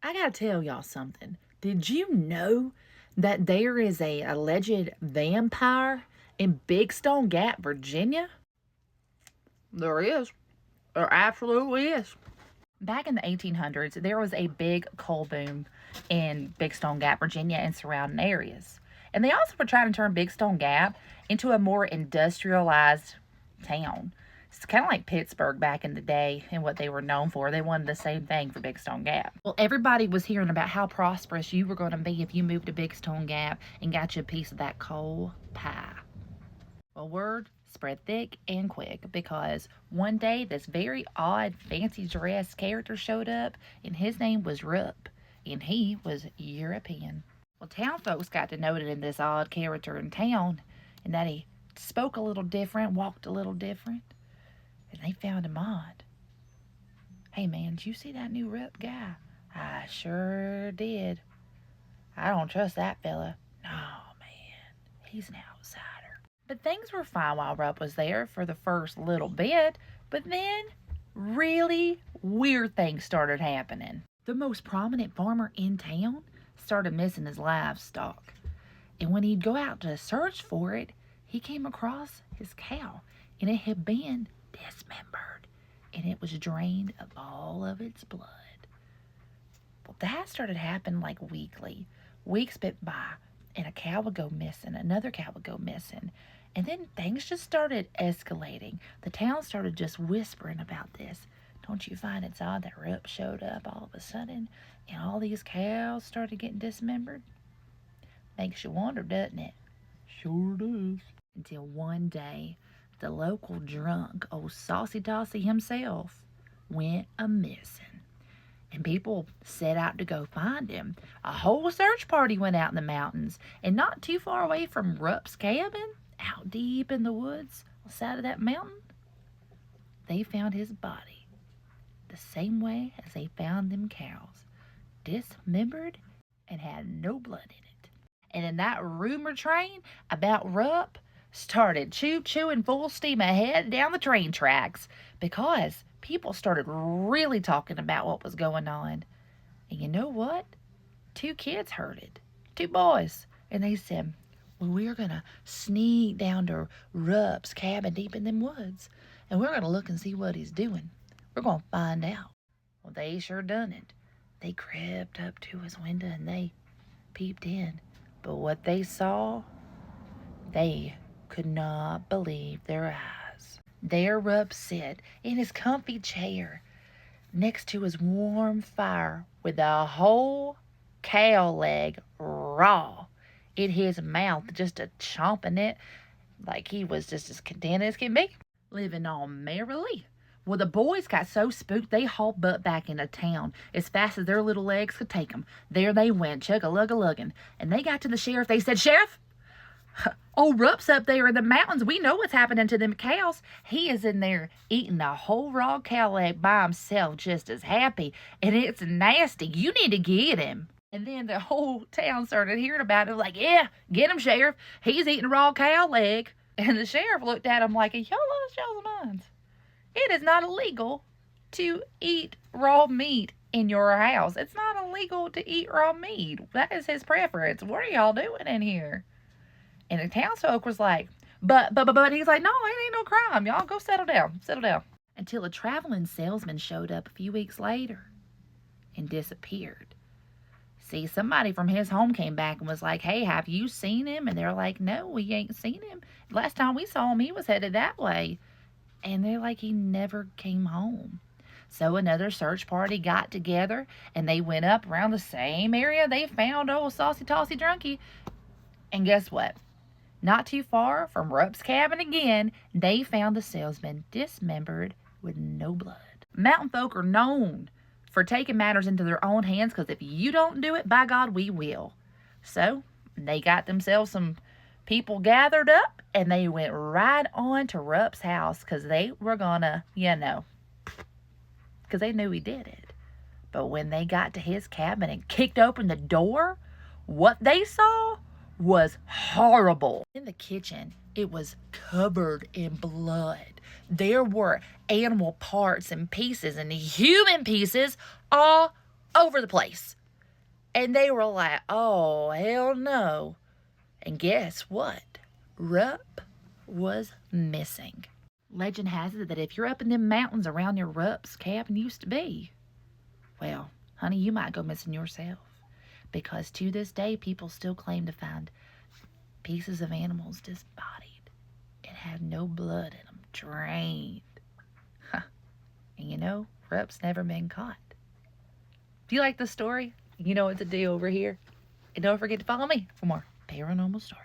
I gotta tell y'all something. Did you know that there is a alleged vampire in Big Stone Gap, Virginia? There is. There absolutely is. Back in the 1800s, there was a big coal boom in Big Stone Gap, Virginia, and surrounding areas. And they also were trying to turn Big Stone Gap into a more industrialized town. It's kind of like Pittsburgh back in the day and what they were known for. They wanted the same thing for Big Stone Gap. Well, everybody was hearing about how prosperous you were going to be if you moved to Big Stone Gap and got you a piece of that coal pie. Well, word spread thick and quick because one day this very odd, fancy dress character showed up, and his name was Rupp, and he was European. Well, town folks got to notice this odd character in town, and that he spoke a little different, walked a little different, and they found him odd. Hey man, did you see that new Rupp guy? I sure did. I don't trust that fella. No, man, he's an outsider. But things were fine while Rupp was there for the first little bit, but then really weird things started happening. The most prominent farmer in town started missing his livestock. And when he'd go out to search for it, he came across his cow, and it had been dismembered, and it was drained of all of its blood. Well, that started happening like weekly. Weeks went by, and a cow would go missing, another cow would go missing. And then things just started escalating. The town started just whispering about this. Don't you find it's odd that Rupp showed up all of a sudden and all these cows started getting dismembered? Makes you wonder, doesn't it? Sure does. Until one day, the local drunk, old Saucy Tossy himself, went a-missing. And people set out to go find him. A whole search party went out in the mountains, and not too far away from Rupp's cabin, out deep in the woods on the side of that mountain, they found his body the same way as they found them cows, dismembered and had no blood in it. And then that rumor train about Rupp started choo-chooing full steam ahead down the train tracks because people started really talking about what was going on. And you know what? Two kids heard it. Two boys. And they said, well, we're going to sneak down to Rupp's cabin deep in them woods. And we're going to look and see what he's doing. We're going to find out. Well, they sure done it. They crept up to his window and they peeped in. But what they saw, they could not believe their eyes. There Rupp sat in his comfy chair next to his warm fire with a whole cow leg raw in his mouth, just a chomping it like he was just as content as can be, living on merrily. Well, the boys got so spooked they hauled butt back into town as fast as their little legs could take them. There they went, chug-a-lug-a-lugging. And they got to the sheriff. They said, Sheriff, old Rupp's up there in the mountains. We know what's happening to them cows. He is in there eating a whole raw cow leg by himself, just as happy. And it's nasty. You need to get him. And then the whole town started hearing about it. Like, yeah, get him, Sheriff. He's eating a raw cow leg. And the sheriff looked at him like, y'all lost y'all's minds. It is not illegal to eat raw meat in your house. It's not illegal to eat raw meat. That is his preference. What are y'all doing in here? And the townsfolk was like, but he's like, no, it ain't no crime. Y'all go settle down. Until a traveling salesman showed up a few weeks later and disappeared. See, somebody from his home came back and was like, hey, have you seen him? And they're like, no, we ain't seen him. Last time we saw him, he was headed that way. And they're like, he never came home. So another search party got together, and they went up around the same area they found old Saucy Tossy Drunky. And guess what? Not too far from Rupp's cabin again, they found the salesman dismembered with no blood. Mountain folk are known for taking matters into their own hands, because if you don't do it, by God, we will. So they got themselves some people gathered up, and they went right on to Rupp's house because they were gonna, because they knew he did it. But when they got to his cabin and kicked open the door, what they saw was horrible. In the kitchen, it was covered in blood. There were animal parts and pieces and human pieces all over the place. And they were like, oh, hell no. And guess what? Rupp was missing. Legend has it that if you're up in them mountains around your Rupp's cabin used to be, well, honey, you might go missing yourself. Because to this day, people still claim to find pieces of animals disembodied and have no blood in them, drained. Huh. And you know, Rupp's never been caught. If you like the story, you know what to do over here. And don't forget to follow me for more paranormal stories.